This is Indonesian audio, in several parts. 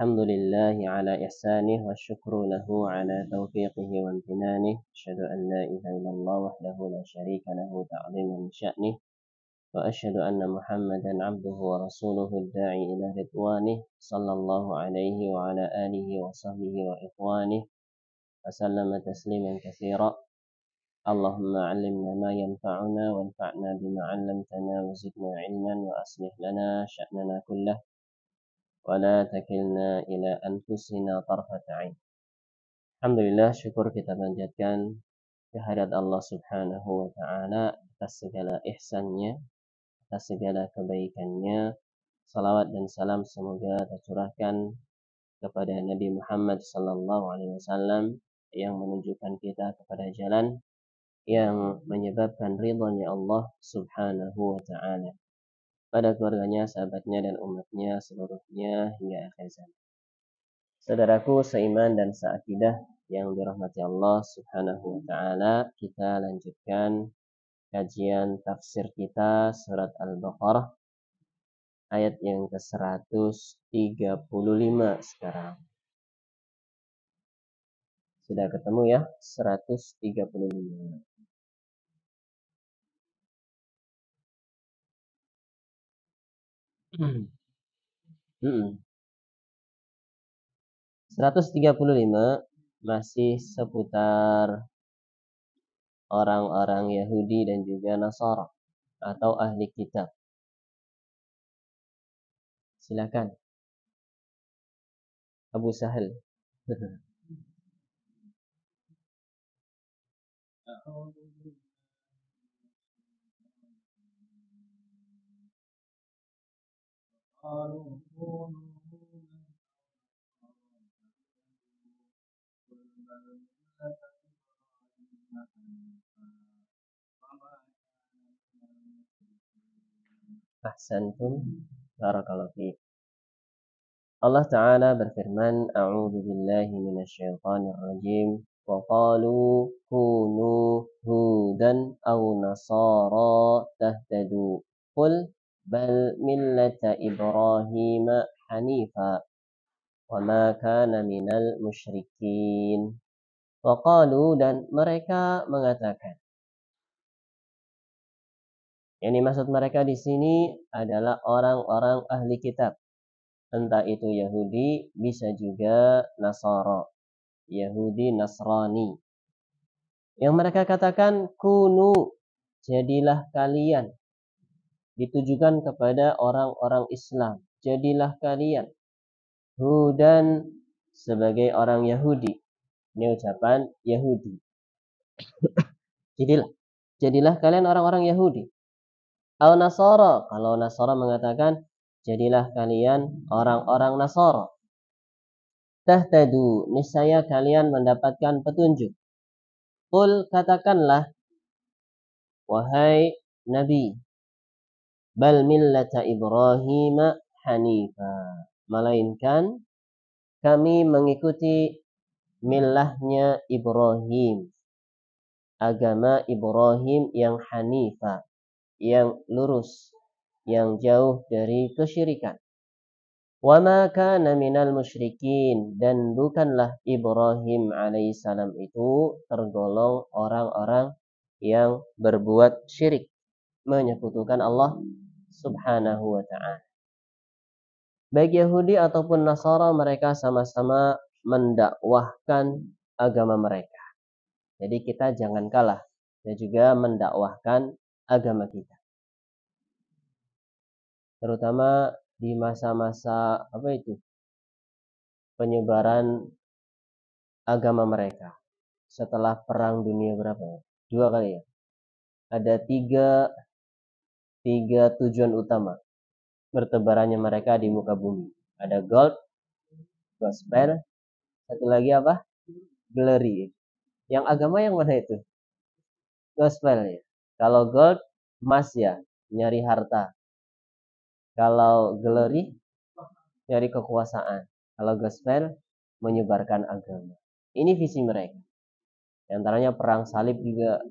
الحمد لله على إحسانه والشكر له على توفيقه وامتنانه أشهد أن لا إله إلا الله وحده لا شريك له تعظيما لشأنه وأشهد أن محمدا عبده ورسوله الداعي إلى رضوانه صلى الله عليه وعلى آله وصحبه وإخوانه وسلم تسليما كثيرا اللهم علمنا ما ينفعنا وانفعنا بما علمتنا وزدنا علما وأصلح لنا شأننا كله ولا تكلنا إلى أنفسنا طرفة عين. Alhamdulillah, syukur kita panjatkan kehadirat Allah Subhanahu wa Ta'ala atas segala ihsannya, atas segala kebaikannya. Salawat dan salam semoga tercurahkan kepada Nabi Muhammad sallallahu alaihi wasallam yang menunjukkan kita kepada jalan yang menyebabkan ridhanya Allah Subhanahu wa Ta'ala, pada keluarganya, sahabatnya, dan umatnya seluruhnya hingga akhir zaman. Saudaraku seiman dan seakidah yang dirahmati Allah Subhanahu wa Ta'ala, kita lanjutkan kajian tafsir kita surat Al-Baqarah ayat yang ke-135 sekarang. Sudah ketemu ya? 135. 135 masih seputar orang-orang Yahudi dan juga Nasara atau ahli kitab. Silakan Abu Sahal. Ahsantum, barakallahu fiik. Allah Ta'ala berfirman, A'udzu billahi minasyaitonir rajim. Wa qalu kunu hudan aw nasara tahtadu. Qul bal millata Ibrahim hanifa wa ma kana minal musyrikin. Wa qalu, dan mereka mengatakan. Yang dimaksud mereka di sini adalah orang-orang ahli kitab. Entah itu Yahudi, bisa juga Nasara, Yahudi Nasrani. Yang mereka katakan kunu, jadilah kalian, ditujukan kepada orang-orang Islam. Jadilah kalian hudan, sebagai orang Yahudi. Ini ucapan Yahudi. Jadilah kalian orang-orang Yahudi. Al Nasara, kalau Nasara mengatakan jadilah kalian orang-orang Nasara. Tahtadu, niscaya kalian mendapatkan petunjuk. Qul, katakanlah, wahai Nabi, bal millata Ibrahim hanifa, melainkan kami mengikuti millahnya Ibrahim, agama Ibrahim yang hanifa, yang lurus, yang jauh dari kesyirikan. Wa ma kana minal musyrikin, dan bukanlah Ibrahim alaihissalam itu tergolong orang-orang yang berbuat syirik, menyekutukan Allah Subhanahu wa Ta'ala. Baik Yahudi ataupun Nasara, mereka sama-sama mendakwahkan agama mereka. Jadi kita jangan kalah dan juga mendakwahkan agama kita. Terutama di masa-masa penyebaran agama mereka setelah perang dunia berapa ya? 2 kali ya. Ada tiga tujuan utama bertebarannya mereka di muka bumi. Ada gospel, satu lagi apa? Glory. Yang agama yang mana itu? Gospel ya. Kalau gold, emas ya, nyari harta. Kalau glory, nyari kekuasaan. Kalau gospel, menyebarkan agama. Ini visi mereka. Di antaranya perang salib juga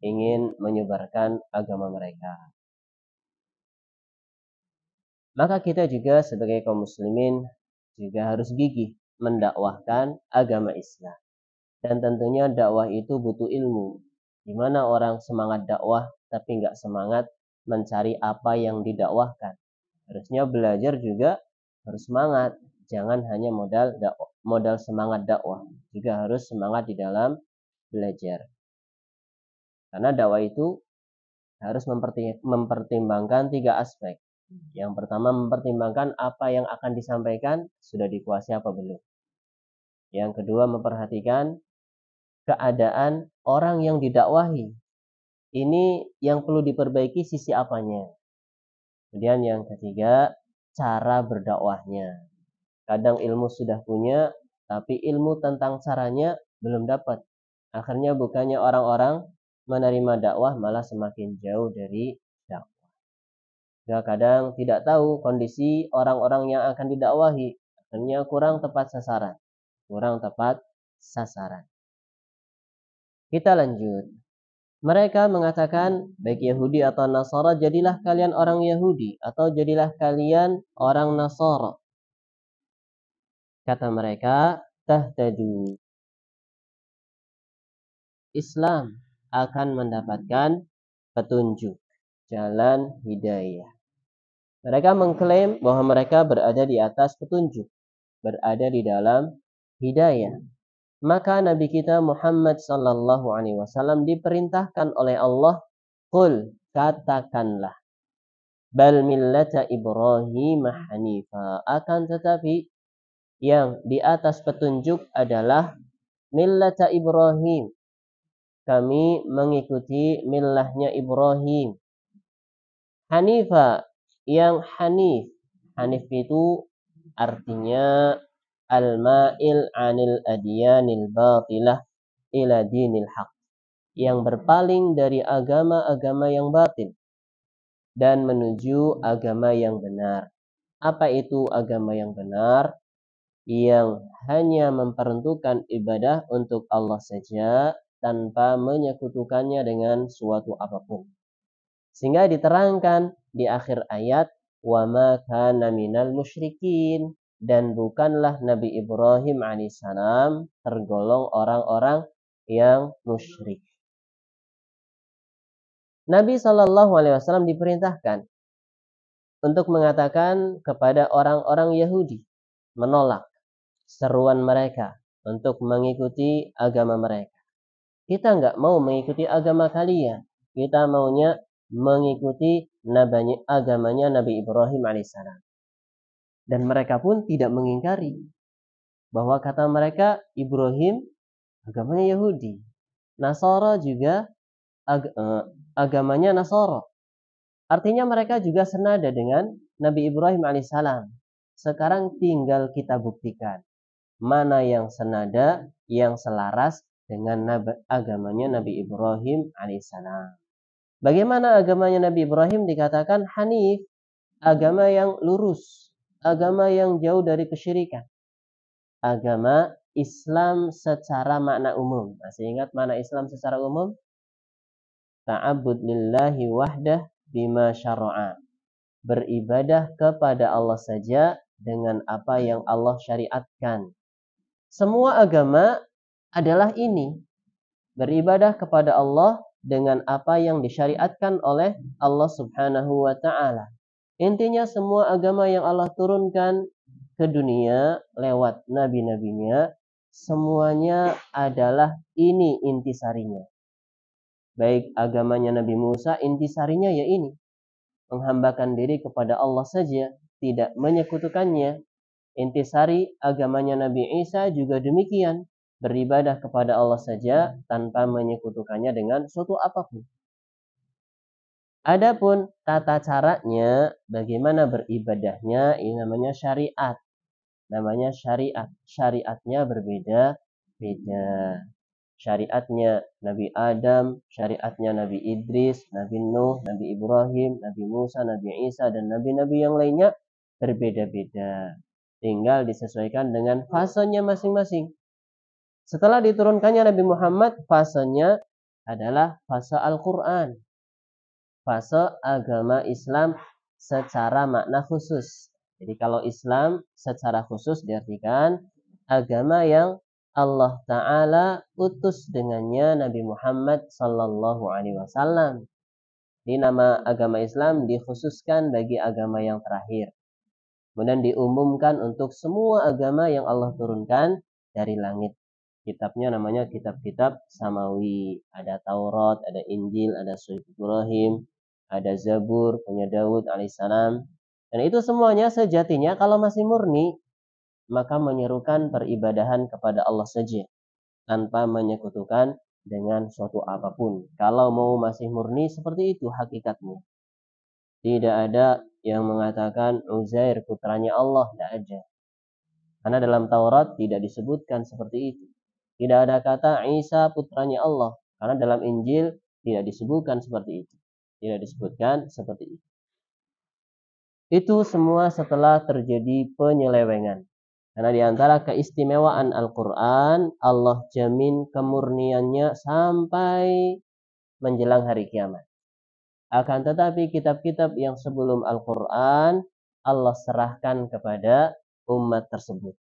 ingin menyebarkan agama mereka. Maka kita juga sebagai kaum muslimin juga harus gigih mendakwahkan agama Islam. Dan tentunya dakwah itu butuh ilmu. Gimana orang semangat dakwah tapi nggak semangat mencari apa yang didakwahkan. Harusnya belajar juga harus semangat. Jangan hanya modal semangat dakwah, juga harus semangat di dalam belajar. Karena dakwah itu harus mempertimbangkan 3 aspek. Yang pertama, mempertimbangkan apa yang akan disampaikan sudah dikuasai apa belum. Yang kedua, memperhatikan keadaan orang yang didakwahi. Ini yang perlu diperbaiki sisi apanya. Kemudian yang ketiga, cara berdakwahnya. Kadang ilmu sudah punya, tapi ilmu tentang caranya belum dapat. Akhirnya bukannya orang-orang menerima dakwah, malah semakin jauh dari dakwah. Ya, kadang tidak tahu kondisi orang-orang yang akan didakwahi. Akhirnya kurang tepat sasaran. Kita lanjut. Mereka mengatakan, baik Yahudi atau Nasara, jadilah kalian orang Yahudi atau jadilah kalian orang Nasara. Kata mereka, tahtadu. Islam akan mendapatkan petunjuk, jalan hidayah. Mereka mengklaim bahwa mereka berada di atas petunjuk, berada di dalam hidayah. Maka Nabi kita Muhammad sallallahu alaihi wasallam diperintahkan oleh Allah, qul, katakanlah, bal millata Ibrahim hanifa, akan tetapi yang di atas petunjuk adalah millata Ibrahim. Kami mengikuti millahnya Ibrahim. Hanifa, yang hanif. Hanif itu artinya al-ma'il 'anil adyanil batilah ila dinil haq. Yang berpaling dari agama-agama yang batil dan menuju agama yang benar. Apa itu agama yang benar? Yang hanya memperuntukkan ibadah untuk Allah saja tanpa menyekutukannya dengan suatu apapun. Sehingga diterangkan di akhir ayat, wa ma kana minal musyrikin, dan bukanlah Nabi Ibrahim alaihissalam tergolong orang-orang yang musyrik. Nabi SAW diperintahkan untuk mengatakan kepada orang-orang Yahudi, menolak seruan mereka untuk mengikuti agama mereka. Kita nggak mau mengikuti agama kalian. Kita maunya mengikuti agamanya Nabi Ibrahim alaihissalam. Dan mereka pun tidak mengingkari bahwa kata mereka Ibrahim agamanya Yahudi. Nasara juga agamanya Nasara. Artinya mereka juga senada dengan Nabi Ibrahim alaihissalam. Sekarang tinggal kita buktikan mana yang senada, yang selaras dengan agamanya Nabi Ibrahim alaihissalam. Bagaimana agamanya Nabi Ibrahim? Dikatakan hanif, agama yang lurus, agama yang jauh dari kesyirikan, agama Islam secara makna umum. Masih ingat makna Islam secara umum? Ta'abbud lillahi wahdah bima syara'a. Beribadah kepada Allah saja dengan apa yang Allah syariatkan. Semua agama adalah ini. Beribadah kepada Allah dengan apa yang disyariatkan oleh Allah Subhanahu wa ta'ala. Intinya semua agama yang Allah turunkan ke dunia lewat nabi-nabinya, semuanya adalah ini intisarinya. Baik agamanya Nabi Musa, intisarinya ya ini. Menghambakan diri kepada Allah saja, tidak menyekutukannya. Intisari agamanya Nabi Isa juga demikian. Beribadah kepada Allah saja tanpa menyekutukannya dengan suatu apapun. Adapun tata caranya, bagaimana beribadahnya, ini namanya syariat. Namanya syariat. Syariatnya berbeda-beda. Syariatnya Nabi Adam, syariatnya Nabi Idris, Nabi Nuh, Nabi Ibrahim, Nabi Musa, Nabi Isa, dan nabi-nabi yang lainnya berbeda-beda. Tinggal disesuaikan dengan fasenya masing-masing. Setelah diturunkannya Nabi Muhammad, fasenya adalah fase Al-Quran. Fase agama Islam secara makna khusus. Jadi kalau Islam secara khusus diartikan agama yang Allah Ta'ala utus dengannya Nabi Muhammad Sallallahu Alaihi Wasallam. Di nama agama Islam dikhususkan bagi agama yang terakhir. Kemudian diumumkan untuk semua agama yang Allah turunkan dari langit. Kitabnya namanya kitab-kitab samawi. Ada Taurat, ada Injil, ada Suhuf Ibrahim, ada Zabur, punya Daud alaihissalam. Dan itu semuanya sejatinya kalau masih murni, maka menyerukan peribadahan kepada Allah saja, tanpa menyekutukan dengan suatu apapun. Kalau mau masih murni, seperti itu hakikatnya. Tidak ada yang mengatakan Uzair putranya Allah, tidak ada. Karena dalam Taurat tidak disebutkan seperti itu. Tidak ada kata Isa putranya Allah. Karena dalam Injil tidak disebutkan seperti itu. Tidak disebutkan seperti itu. Itu semua setelah terjadi penyelewengan. Karena di antara keistimewaan Al-Quran, Allah jamin kemurniannya sampai menjelang hari kiamat. Akan tetapi kitab-kitab yang sebelum Al-Quran, Allah serahkan kepada umat tersebut.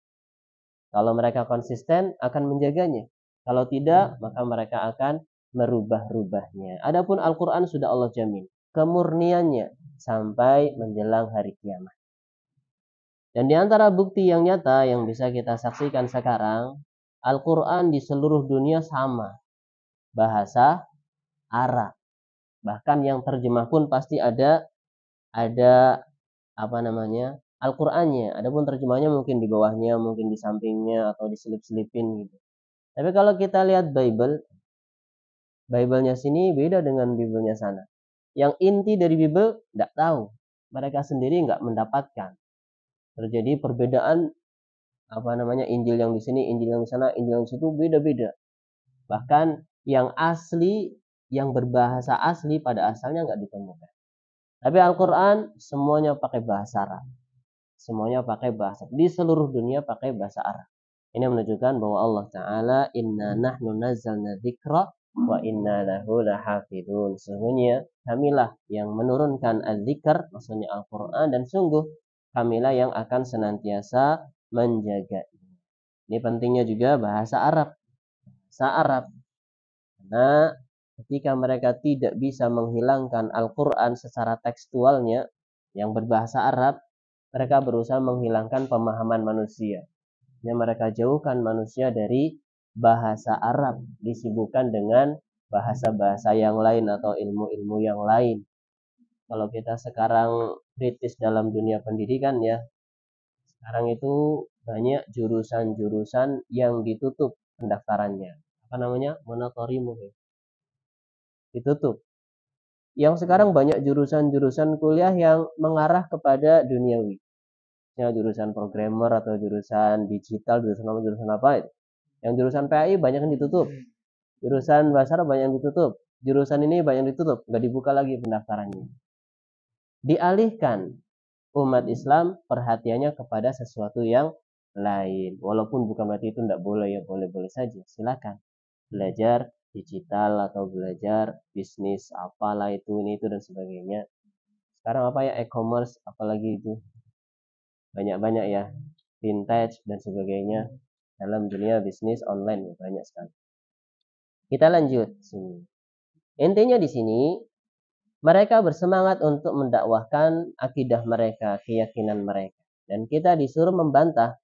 Kalau mereka konsisten, akan menjaganya. Kalau tidak, maka mereka akan merubah-rubahnya. Adapun Al-Quran sudah Allah jamin kemurniannya sampai menjelang hari kiamat. Dan di antara bukti yang nyata yang bisa kita saksikan sekarang, Al-Quran di seluruh dunia sama, bahasa Arab. Bahkan yang terjemah pun pasti ada apa namanya Al-Qur'annya. Adapun terjemahnya mungkin di bawahnya, mungkin di sampingnya atau diselip-selipin gitu. Tapi kalau kita lihat Bible-nya sini beda dengan Bible-nya sana. Yang inti dari Bible tidak tahu. Mereka sendiri nggak mendapatkan. Terjadi perbedaan apa namanya Injil yang di sini, Injil yang di sana, Injil yang di situ beda-beda. Bahkan yang asli, yang berbahasa asli pada asalnya nggak ditemukan. Tapi Al-Quran semuanya pakai bahasa Arab. Semuanya pakai bahasa. Di seluruh dunia pakai bahasa Arab. Ini menunjukkan bahwa Allah Ta'ala inna nahnu nazzalna dzikra wa inna lahu lahafidun. Sesungguhnya kamilah yang menurunkan az-zikr, maksudnya Al-Quran, dan sungguh kamilah yang akan senantiasa menjaga. Ini pentingnya juga bahasa Arab. Bahasa Arab. Karena ketika mereka tidak bisa menghilangkan Al-Quran secara tekstualnya yang berbahasa Arab, mereka berusaha menghilangkan pemahaman manusia. Yang mereka jauhkan manusia dari bahasa Arab, disibukkan dengan bahasa-bahasa yang lain atau ilmu-ilmu yang lain. Kalau kita sekarang kritis dalam dunia pendidikan ya, sekarang itu banyak jurusan-jurusan yang ditutup pendaftarannya. Apa namanya? Moratorium ditutup. Yang sekarang banyak jurusan-jurusan kuliah yang mengarah kepada duniawi. Ya, jurusan programmer atau jurusan digital, jurusan apa itu. Yang jurusan PAI banyak yang ditutup. Jurusan bahasa Arab banyak yang ditutup. Jurusan ini banyak yang ditutup, nggak dibuka lagi pendaftarannya. Dialihkan umat Islam perhatiannya kepada sesuatu yang lain. Walaupun bukan berarti itu tidak boleh, ya boleh-boleh saja. Silakan belajar digital atau belajar bisnis apalah itu ini itu dan sebagainya. Sekarang apa ya e-commerce apalagi itu banyak-banyak ya vintage dan sebagainya dalam dunia bisnis online banyak sekali. Kita lanjut sini. Intinya di sini mereka bersemangat untuk mendakwahkan akidah mereka, keyakinan mereka. Dan kita disuruh membantah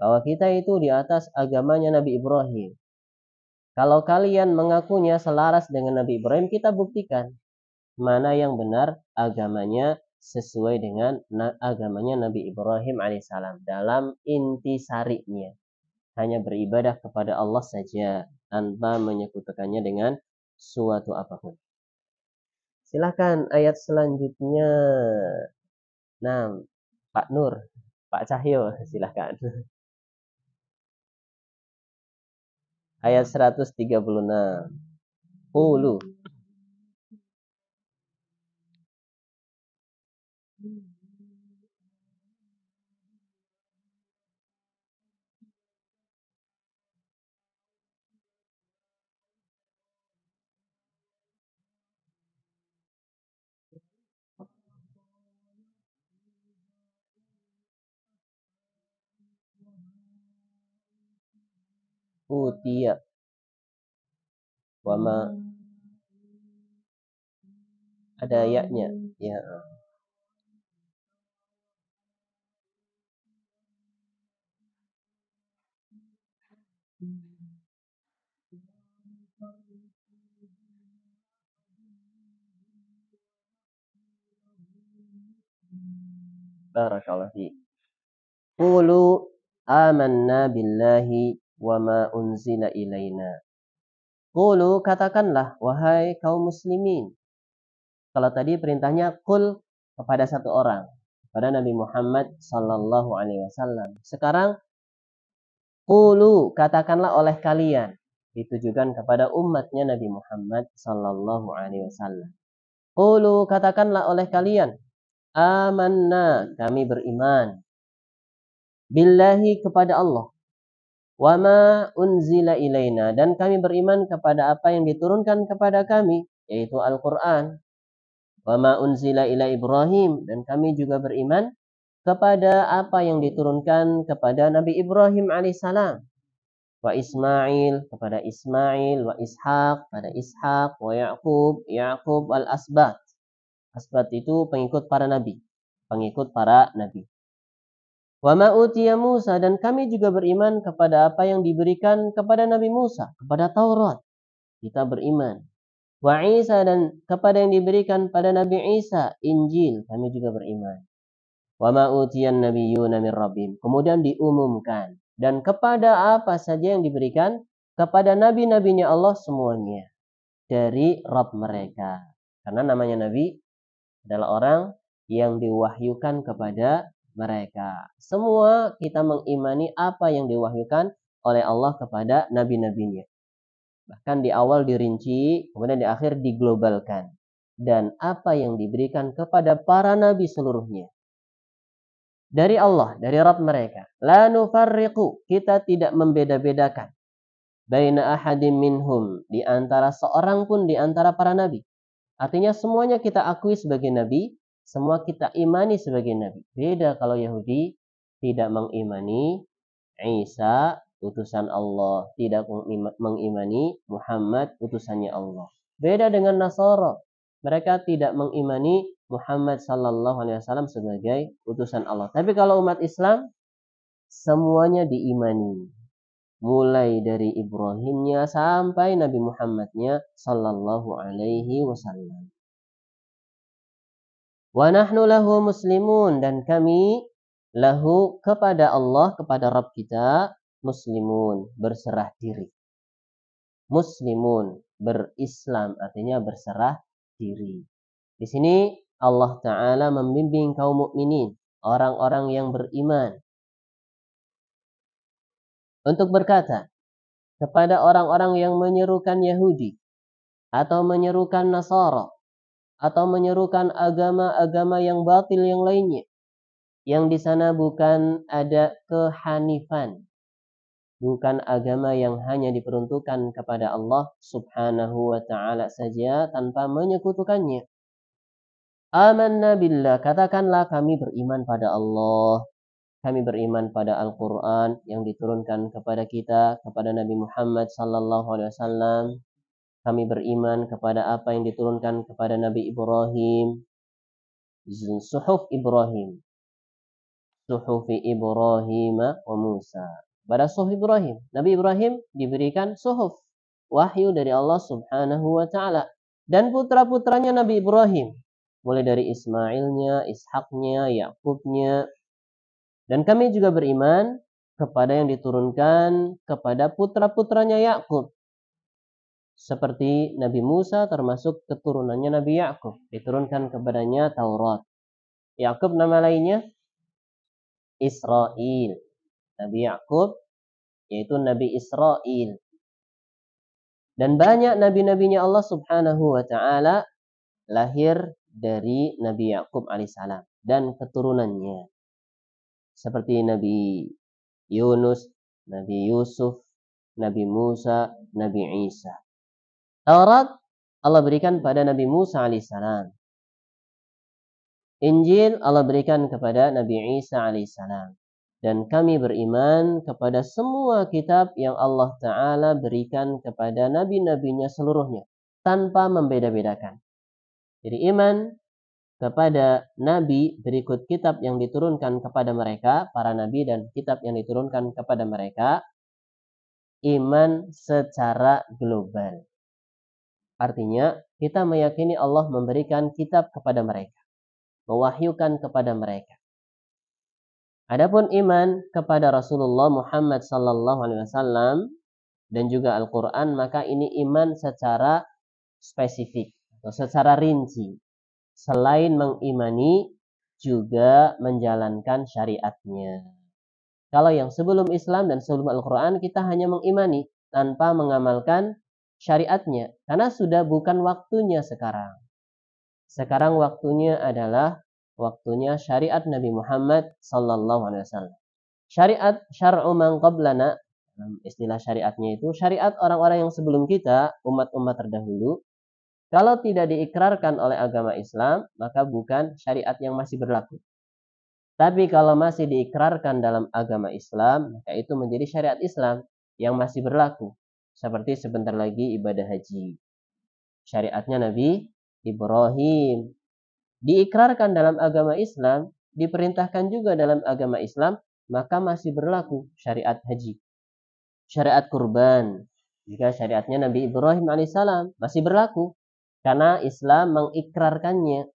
bahwa kita itu di atas agamanya Nabi Ibrahim. Kalau kalian mengakunya selaras dengan Nabi Ibrahim, kita buktikan mana yang benar agamanya sesuai dengan agamanya Nabi Ibrahim alaihissalam dalam intisarinya. Hanya beribadah kepada Allah saja tanpa menyekutukannya dengan suatu apapun. Silahkan ayat selanjutnya. Nah, Pak Nur, Pak Cahyo, silahkan. Ayat 136. Qulu. utiya wa ma ada ya-nya ya. Barakallahu fi. Qulu amanna billahi wa ma unzila ilaina. Qulu, katakanlah wahai kaum muslimin. Kalau tadi perintahnya qul kepada satu orang, kepada Nabi Muhammad sallallahu alaihi wasallam. Sekarang qulu, katakanlah oleh kalian, ditujukan kepada umatnya Nabi Muhammad sallallahu alaihi wasallam. Qulu, katakanlah oleh kalian, amanna, kami beriman, billahi, kepada Allah, wa ma unzila ilaina, dan kami beriman kepada apa yang diturunkan kepada kami, yaitu Al-Quran. Wa ma unzila ila Ibrahim, dan kami juga beriman kepada apa yang diturunkan kepada Nabi Ibrahim alaihissalam. Wa Ismail, kepada Ismail, wa Ishaq, pada Ishaq, wa Ya'qub, Ya'qub al-Asbat. Asbat itu pengikut para nabi, pengikut para nabi. Wa ma utiya Musa, dan kami juga beriman kepada apa yang diberikan kepada Nabi Musa, kepada Taurat. Kita beriman. Wa Isa, dan kepada yang diberikan pada Nabi Isa, Injil, kami juga beriman. Wa ma utiyan nabiyyuna min rabbihim. Kemudian diumumkan, dan kepada apa saja yang diberikan kepada nabi-nabinya Allah semuanya dari Rabb mereka. Karena namanya nabi adalah orang yang diwahyukan kepada mereka. Semua kita mengimani apa yang diwahyukan oleh Allah kepada nabi-nabinya. Bahkan di awal dirinci, kemudian di akhir diglobalkan. Dan apa yang diberikan kepada para nabi seluruhnya dari Allah, dari Rabb mereka. La nufarriqu, kita tidak membeda-bedakan. Baina ahadim minhum, di antara seorang pun di antara para nabi. Artinya semuanya kita akui sebagai nabi, semua kita imani sebagai nabi. Beda kalau Yahudi tidak mengimani Isa utusan Allah, tidak mengimani Muhammad utusannya Allah. Beda dengan Nasara, mereka tidak mengimani Muhammad sallallahu alaihi wasallam sebagai utusan Allah. Tapi kalau umat Islam semuanya diimani, mulai dari Ibrahimnya sampai Nabi Muhammadnya sallallahu alaihi wasallam. Wa nahnu lahu muslimun, dan kami lahu, kepada Allah, kepada Rabb kita, muslimun, berserah diri. Muslimun, berislam, artinya berserah diri. Di sini Allah Ta'ala membimbing kaum mukminin, orang-orang yang beriman, untuk berkata kepada orang-orang yang menyerukan Yahudi atau menyerukan Nasara atau menyerukan agama-agama yang batil yang lainnya, yang di sana bukan ada kehanifan, bukan agama yang hanya diperuntukkan kepada Allah Subhanahu wa Ta'ala saja tanpa menyekutukannya. Amanna billah, katakanlah kami beriman pada Allah. Kami beriman pada Al-Quran yang diturunkan kepada kita, kepada Nabi Muhammad sallallahu alaihi wasallam. Kami beriman kepada apa yang diturunkan kepada Nabi Ibrahim, suhuf Ibrahim, suhufi Ibrahim wa Musa. Pada suhuf Ibrahim, Nabi Ibrahim diberikan suhuf, wahyu dari Allah Subhanahu wa Ta'ala. Dan putra-putranya Nabi Ibrahim, mulai dari Ismailnya, Ishaknya, Yakubnya. Dan kami juga beriman kepada yang diturunkan kepada putra-putranya Yakub. Seperti Nabi Musa termasuk keturunannya Nabi Yakub. Diturunkan kepadanya Taurat. Yakub nama lainnya Israel. Nabi Yakub yaitu Nabi Israel. Dan banyak nabi-nabinya Allah Subhanahu wa Ta'ala lahir dari Nabi Yakub alaihissalam dan keturunannya. Seperti Nabi Yunus, Nabi Yusuf, Nabi Musa, Nabi Isa. Taurat Allah berikan pada Nabi Musa alaihissalam. Injil Allah berikan kepada Nabi Isa alaihissalam. Dan kami beriman kepada semua kitab yang Allah Ta'ala berikan kepada nabi-nabinya seluruhnya, tanpa membeda-bedakan. Jadi iman kepada nabi berikut kitab yang diturunkan kepada mereka, para nabi dan kitab yang diturunkan kepada mereka, iman secara global. Artinya, kita meyakini Allah memberikan kitab kepada mereka, mewahyukan kepada mereka. Adapun iman kepada Rasulullah Muhammad sallallahu alaihi wasallam dan juga Al-Qur'an, maka ini iman secara spesifik atau secara rinci. Selain mengimani, juga menjalankan syariatnya. Kalau yang sebelum Islam dan sebelum Al-Quran, kita hanya mengimani tanpa mengamalkan syariatnya. Karena sudah bukan waktunya sekarang. Sekarang waktunya adalah waktunya syariat Nabi Muhammad sallallahu alaihi wasallam. Syariat syar'u man qablana, istilah syariatnya itu syariat orang-orang yang sebelum kita, umat-umat terdahulu. Kalau tidak diikrarkan oleh agama Islam, maka bukan syariat yang masih berlaku. Tapi kalau masih diikrarkan dalam agama Islam, maka itu menjadi syariat Islam yang masih berlaku. Seperti sebentar lagi ibadah haji. Syariatnya Nabi Ibrahim. Diikrarkan dalam agama Islam, diperintahkan juga dalam agama Islam, maka masih berlaku syariat haji. Syariat kurban, jika syariatnya Nabi Ibrahim alaihissalam masih berlaku. Karena Islam mengikrarkannya.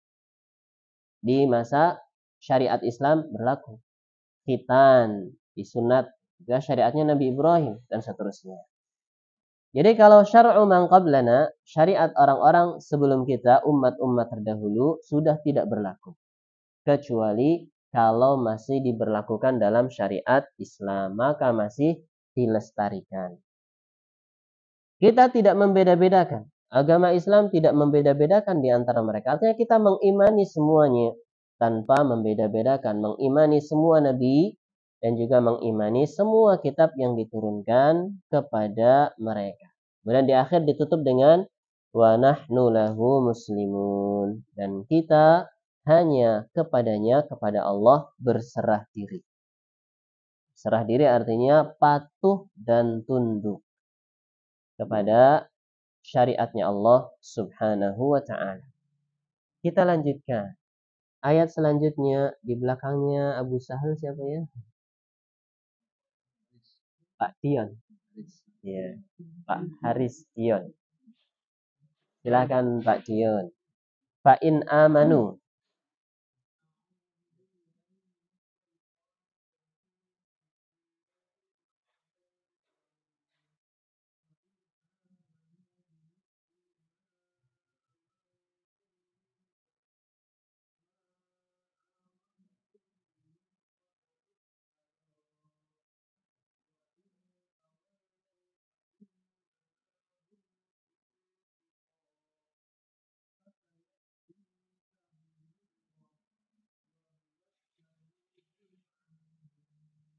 Di masa syariat Islam berlaku. Khitan, disunat, juga syariatnya Nabi Ibrahim, dan seterusnya. Jadi kalau syar'u man qablana, syariat orang-orang sebelum kita, umat-umat terdahulu, sudah tidak berlaku. Kecuali kalau masih diberlakukan dalam syariat Islam, maka masih dilestarikan. Kita tidak membeda-bedakan. Agama Islam tidak membeda-bedakan di antara mereka. Artinya kita mengimani semuanya tanpa membeda-bedakan. Mengimani semua nabi dan juga mengimani semua kitab yang diturunkan kepada mereka. Kemudian di akhir ditutup dengan wa nahnu lahu muslimun, dan kita hanya kepadanya, kepada Allah berserah diri. Serah diri artinya patuh dan tunduk kepada syariatnya Allah subhanahu wa ta'ala. Kita lanjutkan. Ayat selanjutnya, di belakangnya Abu Sahal siapa ya? Pak Tion. Ya, Pak Haris Tion. Silakan Pak Tion. Fa in amanu.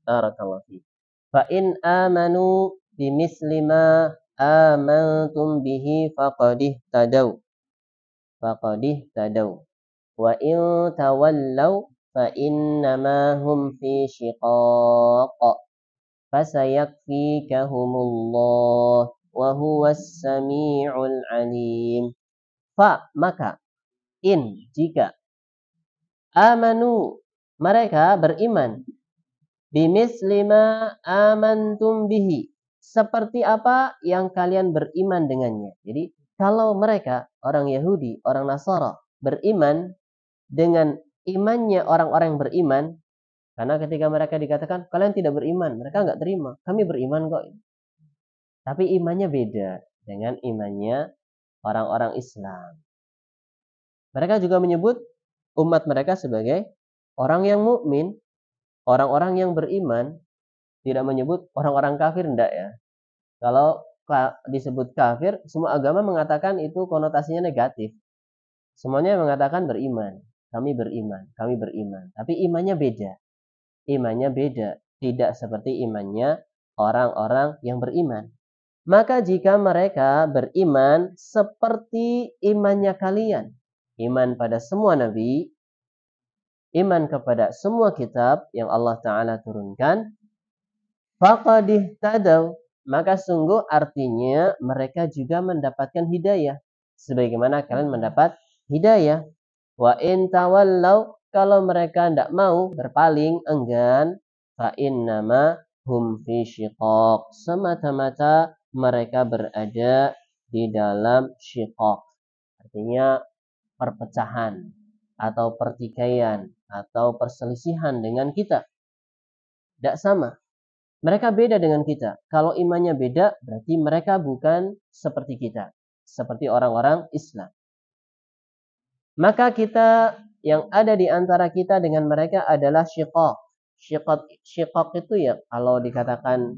Barakallahu fiik. Fa in amanu bimisli ma amantum bihi faqadih tadaw. Wa in tawallaw fa innama hum fi shiqaq. Fasayakfikahumullah wa huwas sami'ul alim. Fa, maka, in, jika, amanu, mereka beriman, bimislima amantum bihi, seperti apa yang kalian beriman dengannya. Jadi kalau mereka, orang Yahudi, orang Nasara, beriman dengan imannya orang-orang yang beriman, karena ketika mereka dikatakan kalian tidak beriman, mereka nggak terima. Kami beriman kok. Tapi imannya beda dengan imannya orang-orang Islam. Mereka juga menyebut umat mereka sebagai orang yang mukmin, orang-orang yang beriman. Tidak menyebut orang-orang kafir, enggak ya. Kalau disebut kafir, semua agama mengatakan itu konotasinya negatif. Semuanya mengatakan beriman. Kami beriman, kami beriman. Tapi imannya beda. Imannya beda. Tidak seperti imannya orang-orang yang beriman. Maka jika mereka beriman seperti imannya kalian, iman pada semua nabi, iman kepada semua kitab yang Allah Ta'ala turunkan, faqad ihtadaw, maka sungguh artinya mereka juga mendapatkan hidayah sebagaimana kalian mendapat hidayah. Wa in tawallaw, kalau mereka tidak mau berpaling, enggan, fa innama hum fi syiqaq, semata-mata mereka berada di dalam syiqaq, artinya perpecahan atau pertikaian atau perselisihan dengan kita. Tidak sama. Mereka beda dengan kita. Kalau imannya beda, berarti mereka bukan seperti kita, seperti orang-orang Islam. Maka kita yang ada di antara kita dengan mereka adalah syiqaq. Syiqaq itu ya kalau dikatakan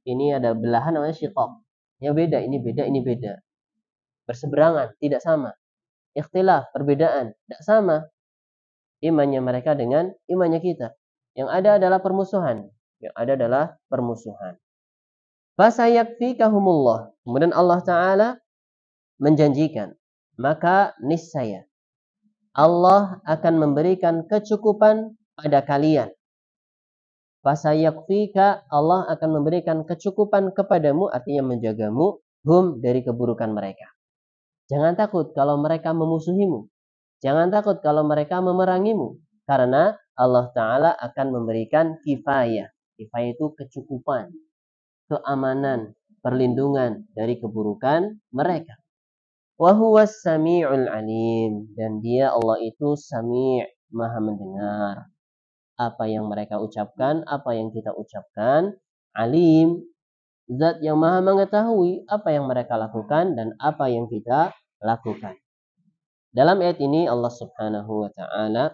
ini ada belahan namanya syiqaq. Ya beda, ini beda, ini beda. Berseberangan, tidak sama. Ikhtilaf, perbedaan, tidak sama. Imannya mereka dengan imannya kita. Yang ada adalah permusuhan. Yang ada adalah permusuhan. Fasayakfikahumullah. Kemudian Allah Ta'ala menjanjikan, maka niscaya Allah akan memberikan kecukupan pada kalian. Fasayakfika, Allah akan memberikan kecukupan kepadamu, artinya menjagamu, hum, dari keburukan mereka. Jangan takut kalau mereka memusuhimu. Jangan takut kalau mereka memerangimu. Karena Allah Ta'ala akan memberikan kifayah. Kifayah itu kecukupan, keamanan, perlindungan dari keburukan mereka. Wa huwas sami'ul alim, dan dia Allah itu sami', maha mendengar apa yang mereka ucapkan, apa yang kita ucapkan. Alim, zat yang maha mengetahui apa yang mereka lakukan dan apa yang kita lakukan. Dalam ayat ini Allah Subhanahu wa Ta'ala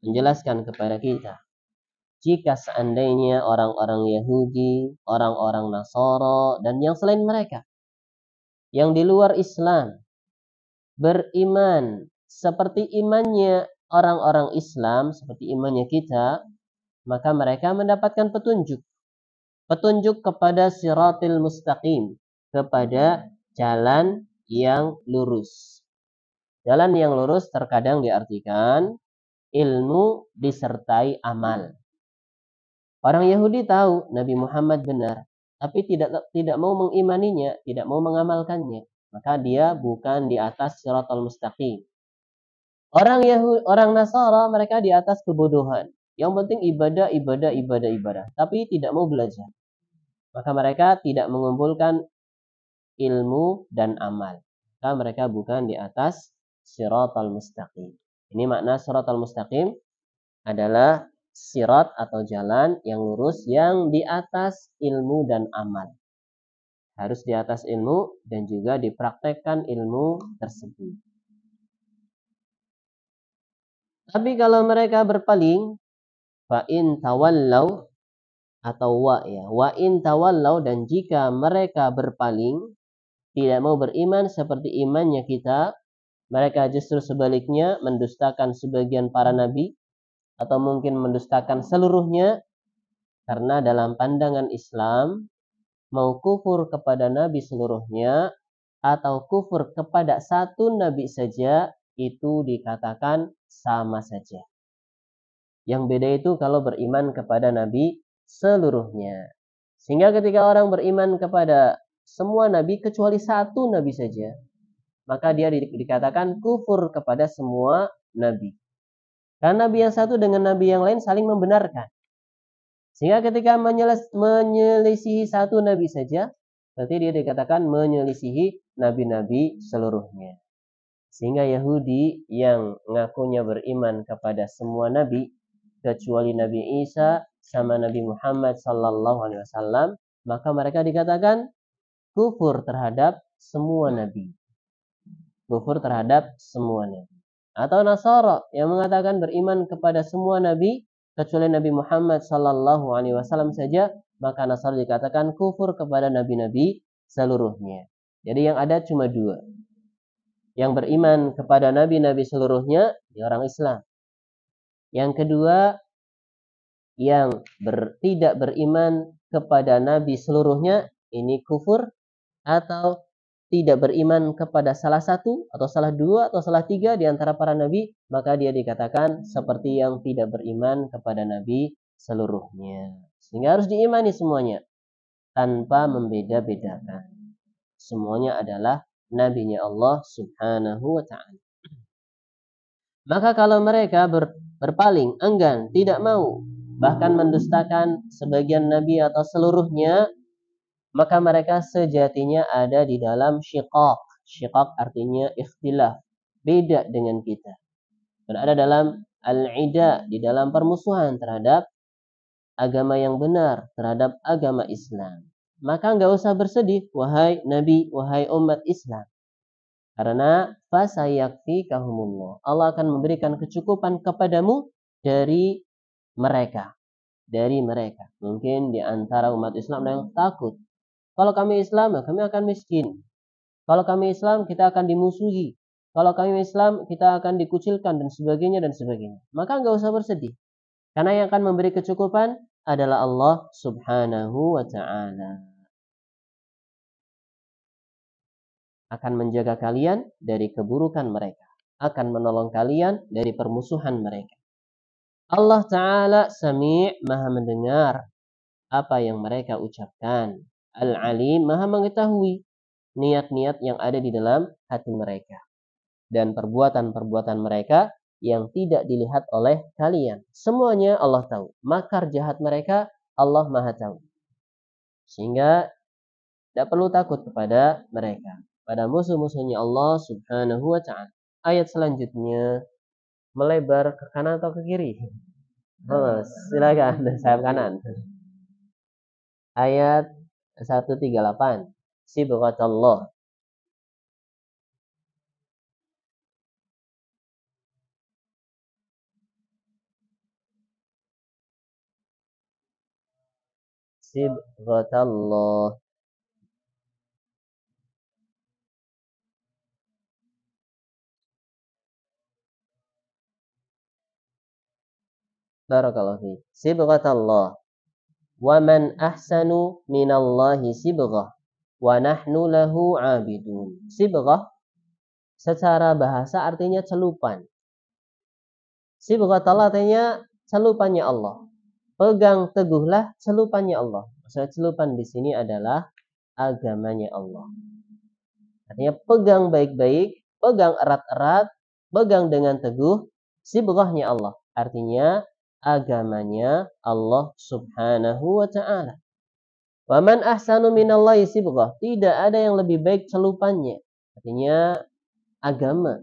menjelaskan kepada kita, jika seandainya orang-orang Yahudi, orang-orang Nasara, dan yang selain mereka, yang di luar Islam, beriman seperti imannya orang-orang Islam, seperti imannya kita, maka mereka mendapatkan petunjuk. Petunjuk kepada siratil mustaqim, kepada jalan yang lurus. Jalan yang lurus terkadang diartikan ilmu disertai amal. Orang Yahudi tahu Nabi Muhammad benar, tapi tidak mau mengimaninya, tidak mau mengamalkannya. Maka dia bukan di atas siratal mustaqim. Orang Nasara, mereka di atas kebodohan. Yang penting ibadah, tapi tidak mau belajar. Maka mereka tidak mengumpulkan ilmu dan amal. Maka mereka bukan di atas siratal mustaqim. Ini makna siratal mustaqim adalah sirat atau jalan yang lurus yang di atas ilmu dan amal. Harus di atas ilmu dan juga dipraktekkan ilmu tersebut. Tapi kalau mereka berpaling, fa in tawallaw, atau wa in tawallaw, dan jika mereka berpaling, tidak mau beriman seperti imannya kita, mereka justru sebaliknya mendustakan sebagian para nabi, atau mungkin mendustakan seluruhnya, karena dalam pandangan Islam, mau kufur kepada nabi seluruhnya, atau kufur kepada satu nabi saja, itu dikatakan sama saja. Yang beda itu kalau beriman kepada nabi seluruhnya. Sehingga ketika orang beriman kepada semua nabi kecuali satu nabi saja, maka dia dikatakan kufur kepada semua nabi. Karena nabi yang satu dengan nabi yang lain saling membenarkan. Sehingga ketika menyelisihi satu nabi saja, berarti dia dikatakan menyelisihi nabi-nabi seluruhnya. Sehingga Yahudi yang ngakunya beriman kepada semua nabi, kecuali Nabi Isa sama Nabi Muhammad sallallahu alaihi wasallam, maka mereka dikatakan kufur terhadap semua nabi. Kufur terhadap semua nabi. Atau Nasara yang mengatakan beriman kepada semua nabi kecuali Nabi Muhammad sallallahu alaihi wasallam saja, maka Nasara dikatakan kufur kepada nabi-nabi seluruhnya. Jadi yang ada cuma dua. Yang beriman kepada nabi-nabi seluruhnya, ya orang Islam. Yang kedua, yang tidak beriman kepada nabi seluruhnya, ini kufur. Atau tidak beriman kepada salah satu atau salah dua atau salah tiga di antara para nabi, maka dia dikatakan seperti yang tidak beriman kepada nabi seluruhnya. Sehingga harus diimani semuanya tanpa membeda-bedakan. Semuanya adalah nabinya Allah Subhanahu wa ta'ala. Maka kalau mereka berpaling, enggan, tidak mau, bahkan mendustakan sebagian nabi atau seluruhnya, maka mereka sejatinya ada di dalam syiqaq. Syiqaq artinya ikhtilaf, beda dengan kita. Berada dalam al-ida, di dalam permusuhan terhadap agama yang benar, terhadap agama Islam. Maka enggak usah bersedih, wahai nabi, wahai umat Islam. Karena fasayakfikahumullah. Allah akan memberikan kecukupan kepadamu dari mereka. Dari mereka. Mungkin di antara umat Islam ada yang takut. Kalau kami Islam, kami akan miskin. Kalau kami Islam, kita akan dimusuhi. Kalau kami Islam, kita akan dikucilkan dan sebagainya dan sebagainya. Maka enggak usah bersedih. Karena yang akan memberi kecukupan adalah Allah Subhanahu wa ta'ala. Akan menjaga kalian dari keburukan mereka. Akan menolong kalian dari permusuhan mereka. Allah Ta'ala Sami' maha mendengar apa yang mereka ucapkan. Al-Alim maha mengetahui niat-niat yang ada di dalam hati mereka. Dan perbuatan-perbuatan mereka yang tidak dilihat oleh kalian. Semuanya Allah tahu. Makar jahat mereka Allah maha tahu. Sehingga tidak perlu takut kepada mereka. Pada musuh-musuhnya Allah Subhanahu wa ta'ala. Ayat selanjutnya melebar ke kanan atau ke kiri? Oh, silakan sayap kanan. Ayat 138. Sibghatallah. Sibghatallah. Barakallahu fi. Sibghatallah. Wa man ahsanu minallahi sibghah. Wa nahnu lahu abidun. Sibghah secara bahasa artinya celupan. Sibghatallah artinya celupannya Allah. Pegang teguhlah celupannya Allah. Maksudnya celupan di sini adalah agamanya Allah. Artinya pegang baik-baik, pegang erat-erat, pegang dengan teguh sibghahnya Allah. Artinya agamanya Allah Subhanahu wa ta'ala. Wa man ahsanu minallahi sibghah. Tidak ada yang lebih baik celupannya. Artinya agama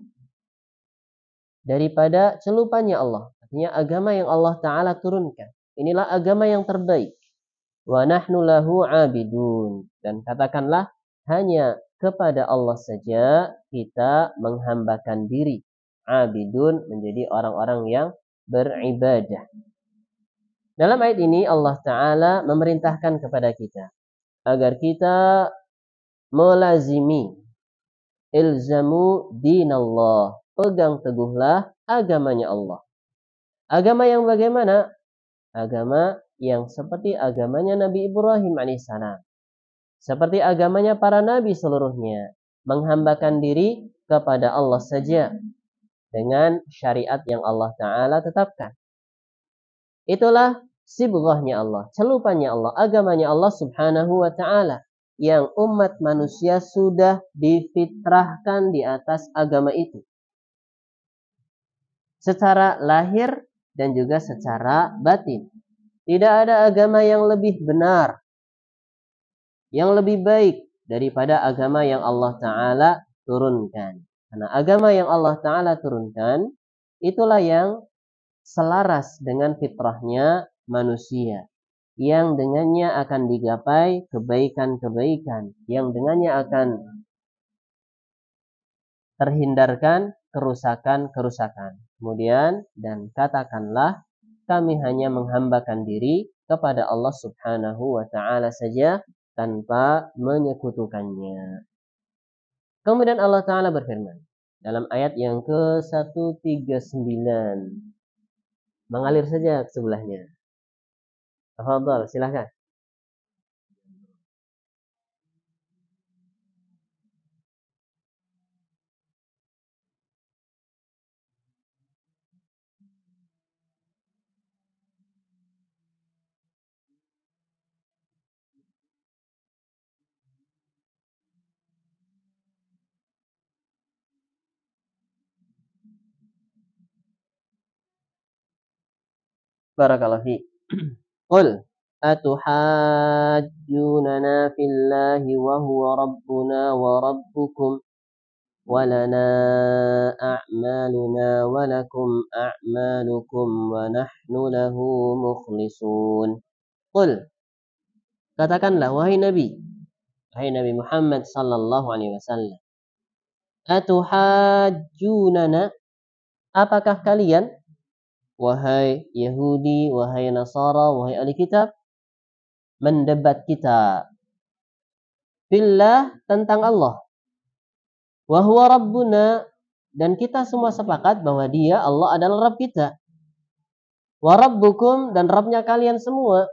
daripada celupannya Allah. Artinya agama yang Allah Ta'ala turunkan. Inilah agama yang terbaik. Wa nahnu lahu abidun. Dan katakanlah hanya kepada Allah saja kita menghambakan diri. Abidun menjadi orang-orang yang beribadah. Dalam ayat ini Allah Ta'ala memerintahkan kepada kita agar kita melazimi ilzamu dinallah. Pegang teguhlah agamanya Allah. Agama yang bagaimana? Agama yang seperti agamanya Nabi Ibrahim alaihissalam. Seperti agamanya para nabi seluruhnya. Menghambakan diri kepada Allah saja. Dengan syariat yang Allah Ta'ala tetapkan. Itulah sibghahnya Allah. Celupannya Allah. Agamanya Allah Subhanahu wa Ta'ala. Yang umat manusia sudah difitrahkan di atas agama itu. Secara lahir dan juga secara batin. Tidak ada agama yang lebih benar, yang lebih baik daripada agama yang Allah Ta'ala turunkan. Karena agama yang Allah Ta'ala turunkan, itulah yang selaras dengan fitrahnya manusia. Yang dengannya akan digapai kebaikan-kebaikan. Yang dengannya akan terhindarkan kerusakan-kerusakan. Kemudian, dan katakanlah, kami hanya menghambakan diri kepada Allah Subhanahu wa Ta'ala saja tanpa menyekutukannya. Kemudian Allah Ta'ala berfirman dalam ayat yang ke-139. Mengalir saja ke sebelahnya. Tafadhal, silakan. Barakallahu fi. Qul atuhajjunana fillahi wa huwa rabbuna wa rabbukum wa lana a'maluna wa lakum a'malukum wa nahnu lahu mukhlisun. Qul, katakanlah wahai Nabi Muhammad sallallahu alaihi wasallam, atuhajjunana, apakah kalian wahai Yahudi, wahai Nasara, wahai ahli kitab, mendebat kita fillah, tentang Allah, wa huwa rabbuna, dan kita semua sepakat bahwa dia Allah adalah Rabb kita, wa rabbukum, dan Rabbnya kalian semua,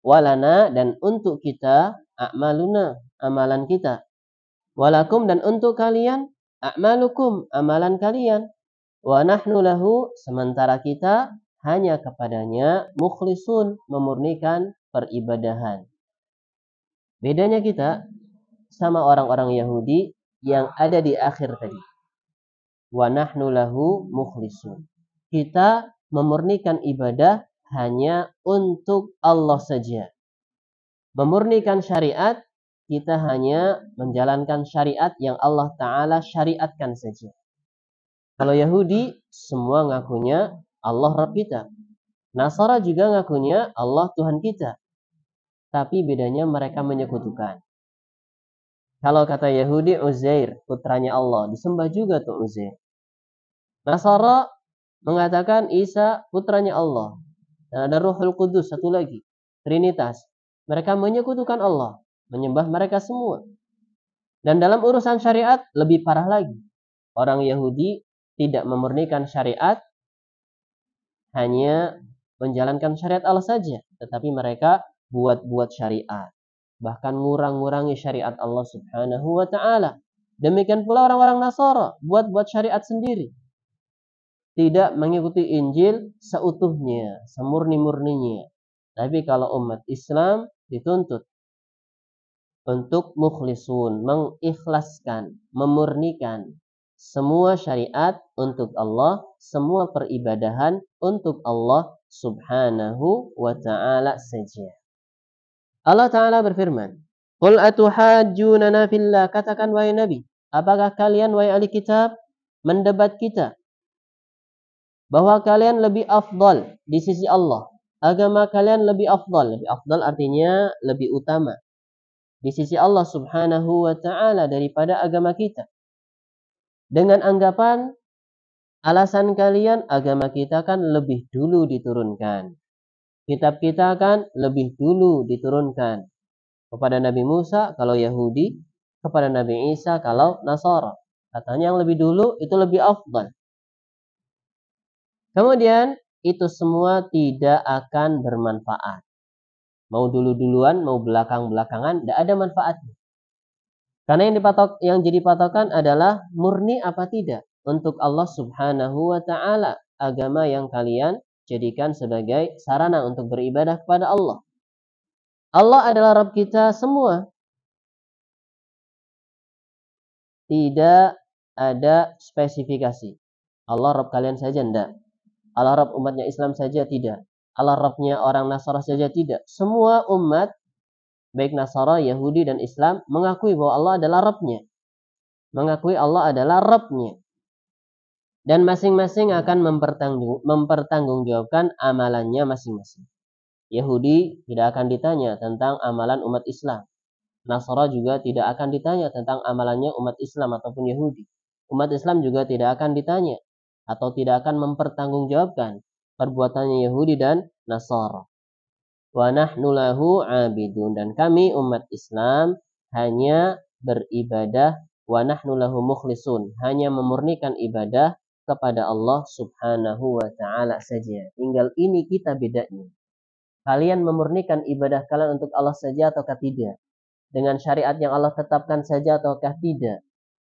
walana, dan untuk kita, a'maluna, amalan kita, walakum, dan untuk kalian, a'malukum, amalan kalian, wa nahnu lahu, sementara kita hanya kepadanya mukhlisun, memurnikan peribadahan. Bedanya kita sama orang-orang Yahudi yang ada di akhir tadi. Wa nahnu lahu mukhlisun. Kita memurnikan ibadah hanya untuk Allah saja. Memurnikan syariat, kita hanya menjalankan syariat yang Allah Ta'ala syariatkan saja. Kalau Yahudi, semua ngakunya Allah Rabb kita. Nasara juga ngakunya Allah Tuhan kita. Tapi bedanya mereka menyekutukan. Kalau kata Yahudi, Uzair, putranya Allah, disembah juga tuh Uzair. Nasara mengatakan Isa, putranya Allah. Dan ada Ruhul Qudus, satu lagi, Trinitas. Mereka menyekutukan Allah, menyembah mereka semua. Dan dalam urusan syariat, lebih parah lagi. Orang Yahudi tidak memurnikan syariat, hanya menjalankan syariat Allah saja. Tetapi mereka buat-buat syariat. Bahkan ngurang-ngurangi syariat Allah subhanahu wa ta'ala. Demikian pula orang-orang Nasara, buat-buat syariat sendiri. Tidak mengikuti Injil seutuhnya, semurni-murninya. Tapi kalau umat Islam dituntut untuk mukhlisun, mengikhlaskan, memurnikan semua syariat untuk Allah, semua peribadahan untuk Allah subhanahu wa ta'ala saja. Allah Ta'ala berfirman, Qul atuhajjunana fillah, katakan wahai Nabi, apakah kalian wahai ahli kitab mendebat kita bahwa kalian lebih afdal di sisi Allah, agama kalian lebih afdal artinya lebih utama di sisi Allah subhanahu wa ta'ala daripada agama kita, dengan anggapan alasan kalian agama kita kan lebih dulu diturunkan, kitab kita kan lebih dulu diturunkan kepada Nabi Musa kalau Yahudi, kepada Nabi Isa kalau Nasara. Katanya yang lebih dulu itu lebih afdal. Kemudian itu semua tidak akan bermanfaat. Mau dulu-duluan, mau belakang-belakangan, tidak ada manfaatnya. Karena yang jadi patokan adalah murni apa tidak untuk Allah subhanahu wa ta'ala, agama yang kalian jadikan sebagai sarana untuk beribadah kepada Allah. Allah adalah Rabb kita semua. Tidak ada spesifikasi. Allah Rabb kalian saja, tidak. Allah Rabb umatnya Islam saja, tidak. Allah Rabbnya orang Nasara saja, tidak. Semua umat, baik Nasara, Yahudi, dan Islam, mengakui bahwa Allah adalah Rabbnya. Mengakui Allah adalah Rabbnya. Dan masing-masing akan mempertanggungjawabkan amalannya masing-masing. Yahudi tidak akan ditanya tentang amalan umat Islam. Nasara juga tidak akan ditanya tentang amalannya umat Islam ataupun Yahudi. Umat Islam juga tidak akan ditanya atau tidak akan mempertanggungjawabkan perbuatannya Yahudi dan Nasara. Wa nahnu lahu 'abidun, dan kami umat Islam hanya beribadah, wa nahnu lahu mukhlisun, hanya memurnikan ibadah kepada Allah subhanahu wa ta'ala saja. Tinggal ini kita bedanya. Kalian memurnikan ibadah kalian untuk Allah saja ataukah tidak? Dengan syariat yang Allah tetapkan saja ataukah tidak?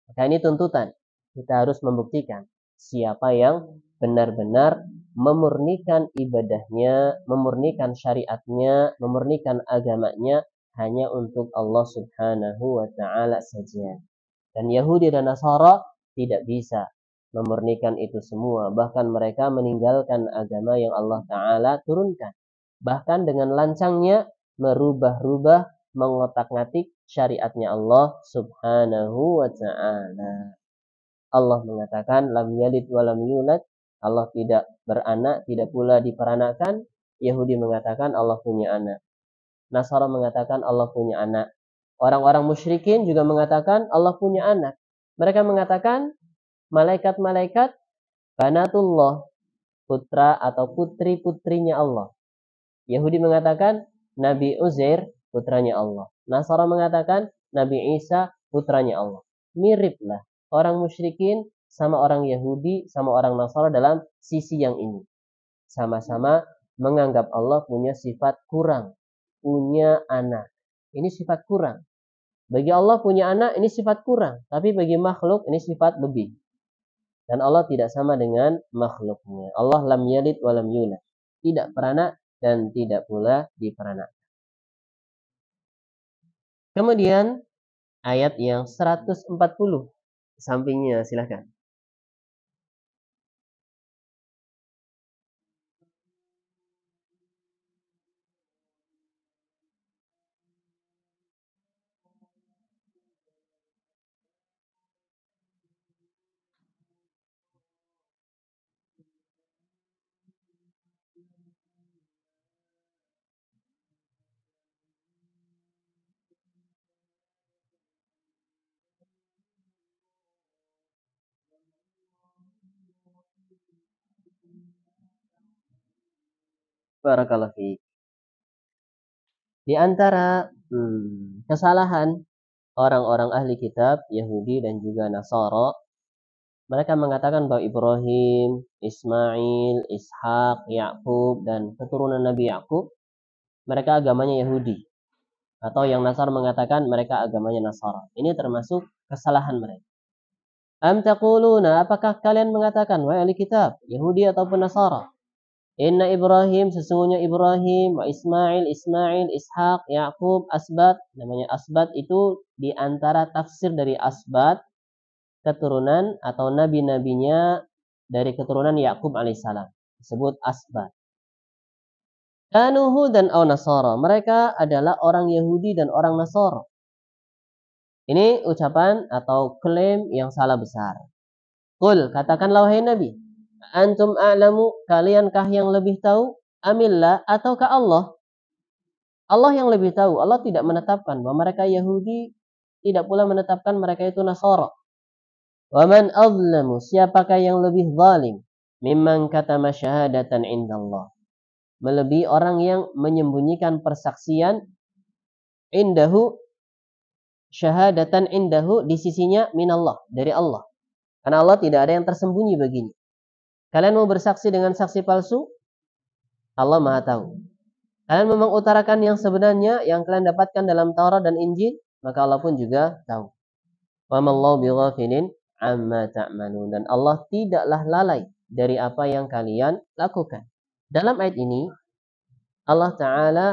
Maka ini tuntutan. Kita harus membuktikan siapa yang benar-benar memurnikan ibadahnya, memurnikan syariatnya, memurnikan agamanya hanya untuk Allah subhanahu wa ta'ala saja. Dan Yahudi dan Nasara tidak bisa. memurnikan itu semua. Bahkan mereka meninggalkan agama yang Allah Ta'ala turunkan. Bahkan dengan lancangnya merubah-rubah, mengotak-ngatik syariatnya Allah Subhanahu wa Ta'ala. Allah mengatakan lam yalid wa lam yulad. Allah tidak beranak, tidak pula diperanakkan. Yahudi mengatakan Allah punya anak. Nasara mengatakan Allah punya anak. Orang-orang musyrikin juga mengatakan Allah punya anak. Mereka mengatakan malaikat-malaikat banatullah, putra atau putri-putrinya Allah. Yahudi mengatakan Nabi Uzair putranya Allah. Nasara mengatakan Nabi Isa putranya Allah. Miriplah orang musyrikin sama orang Yahudi sama orang Nasara dalam sisi yang ini. Sama-sama menganggap Allah punya sifat kurang, punya anak. Ini sifat kurang. Bagi Allah punya anak ini sifat kurang, tapi bagi makhluk ini sifat lebih. Dan Allah tidak sama dengan makhluknya. Allah lam yalid wa lam yulad. Tidak beranak dan tidak pula diperanak. Kemudian ayat yang 140 sampingnya silahkan. Barakallahu fiik. Di antara kesalahan orang-orang ahli kitab Yahudi dan juga Nasara, mereka mengatakan bahwa Ibrahim, Ismail, Ishak, Yakub dan keturunan Nabi Yakub mereka agamanya Yahudi. Atau yang Nasara mengatakan mereka agamanya Nasara. Ini termasuk kesalahan mereka. Am taquluna, apakah kalian mengatakan wahai ahli kitab Yahudi ataupun Nasara, inna Ibrahim, sesungguhnya Ibrahim, wa Ismail, Ishak, Yakub, Asbat. Namanya Asbat itu di antara tafsir dari Asbat, keturunan atau nabi-nabinya dari keturunan Yakub alaihissalam. Disebut Asbat. Kanu dan au Nasara. Mereka adalah orang Yahudi dan orang Nasara. Ini ucapan atau klaim yang salah besar. Qul, katakanlah wahai Nabi, antum a'lamu, kaliankah yang lebih tahu, amillah ataukah Allah? Allah yang lebih tahu. Allah tidak menetapkan bahwa mereka Yahudi, tidak pula menetapkan mereka itu Nasara. Wa man azlamu, siapakah yang lebih zalim, mimman katama syahadatan indallah, melebihi orang yang menyembunyikan persaksian indahu, syahadatan indahu di sisinya minallah, dari Allah. Karena Allah tidak ada yang tersembunyi baginya. Kalian mau bersaksi dengan saksi palsu? Allah Maha tahu. Kalian memang utarakan yang sebenarnya yang kalian dapatkan dalam Taurat dan Injil, maka Allah pun juga tahu. Wa mallahu bighafilin amma ta'malun, dan Allah tidaklah lalai dari apa yang kalian lakukan. Dalam ayat ini Allah Ta'ala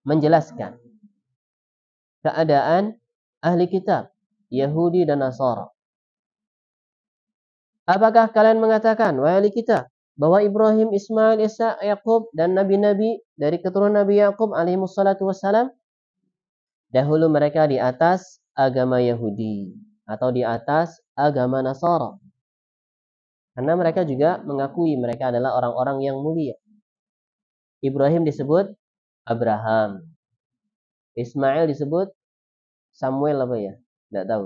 menjelaskan keadaan ahli kitab Yahudi dan Nasara. Apakah kalian mengatakan wahai ahli kitab bahwa Ibrahim, Ismail, Ishak, Yakub dan nabi-nabi dari keturunan Nabi Yakub alaihi wassalatu wassalam dahulu mereka di atas agama Yahudi atau di atas agama Nasara? Karena mereka juga mengakui mereka adalah orang-orang yang mulia. Ibrahim disebut Abraham. Ismail disebut Samuel apa ya? Tidak tahu.